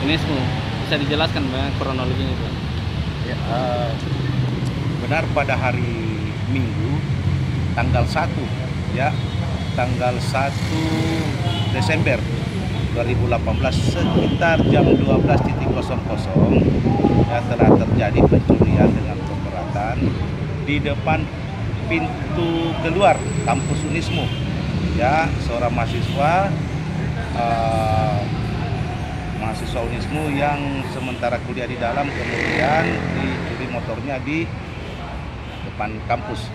Unismu. Bisa dijelaskan Bang, kronologinya itu? Ya, benar pada hari Minggu tanggal 1 ya, tanggal 1 Desember 2018 sekitar jam 12.00 ya, telah terjadi pencurian dengan pemberatan di depan pintu keluar kampus Unismu ya. Seorang mahasiswa Unismu yang sementara kuliah di dalam kemudian dicuri motornya di depan kampus.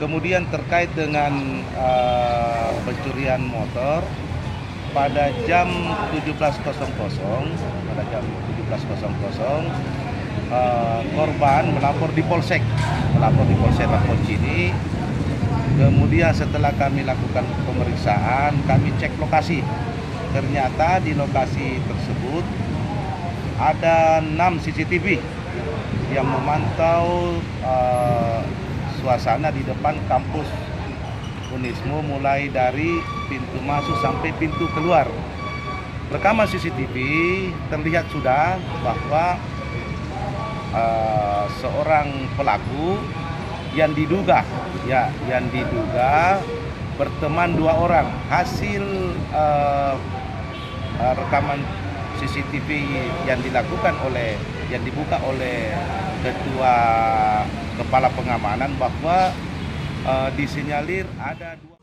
Kemudian terkait dengan pencurian motor pada jam 17.00 korban melapor di Polsek Lampung Cini. Kemudian setelah kami lakukan pemeriksaan, kami cek lokasi. Ternyata di lokasi tersebut ada 6 CCTV yang memantau suasana di depan kampus Unismu mulai dari pintu masuk sampai pintu keluar. Rekaman CCTV terlihat sudah bahwa seorang pelaku yang diduga berteman 2 orang. Hasil rekaman CCTV yang dibuka oleh Ketua Kepala Pengamanan bahwa disinyalir ada 2